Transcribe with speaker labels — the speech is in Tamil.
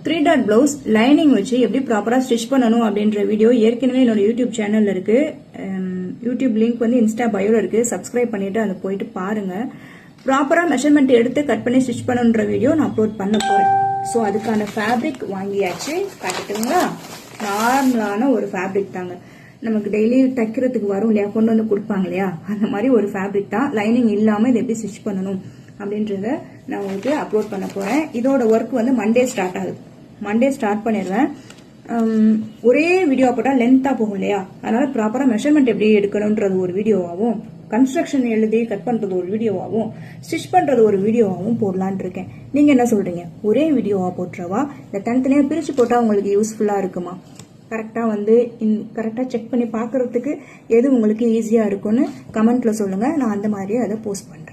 Speaker 1: 3 டாட் பிளவுஸ் லைனிங் வச்சு எப்படி ப்ராப்பரா ஸ்டிச் பண்ணணும் அப்படின்ற வீடியோ ஏற்கனவே என்னோட யூடியூப் சேனல்ல இருக்கு. யூடியூப் லிங்க் வந்து இன்ஸ்டா பயோல இருக்கு. சப்ஸ்கிரைப் பண்ணிட்டு அதை போயிட்டு பாருங்க. ப்ராப்பரா மெஷர்மெண்ட் எடுத்து கட் பண்ணி ஸ்டிச் பண்ணுன்ற வீடியோ நான் அப்லோட் பண்ண போறேன். ஸோ அதுக்கான ஃபேப்ரிக் வாங்கியாச்சு. காட்டுட்டுங்களா? நார்மலான ஒரு ஃபேப்ரிக் தாங்க. நமக்கு டெய்லி தைக்கிறதுக்கு வரும் இல்லையா, கொண்டு வந்து கொடுப்பாங்க இல்லையா, அந்த மாதிரி ஒரு ஃபேப்ரிக் தான். லைனிங் இல்லாம இதை எப்படி ஸ்டிச் பண்ணணும் அப்படின்றத நான் உங்களுக்கு அப்லோட் பண்ண போறேன். இதோட ஒர்க் வந்து மண்டே ஸ்டார்ட் ஆகுது. மண்டே ஸ்டார்ட் பண்ணிடுவேன். ஒரே வீடியோ போட்டால் லென்த்தா போகும் இல்லையா, அதனால ப்ராப்பரா மெஷர்மெண்ட் எப்படி எடுக்கணும்ன்றது ஒரு வீடியோவாகவும், கன்ஸ்ட்ரக்ஷன் எழுதி கட் பண்றது ஒரு வீடியோவாகவும், ஸ்டிச் பண்றது ஒரு வீடியோவாகவும் போடலான் இருக்கேன். நீங்க என்ன சொல்றீங்க? ஒரே வீடியோவா போட்டுறவா, இந்த தனித்தனியா பிரிச்சு போட்டா உங்களுக்கு யூஸ்ஃபுல்லா இருக்குமா? கரெக்டா வந்து கரெக்டா செக் பண்ணி பாக்குறதுக்கு எது உங்களுக்கு ஈஸியா இருக்கும்னு கமெண்ட்ல சொல்லுங்க. நான் அந்த மாதிரியே அதை போஸ்ட் பண்றேன்.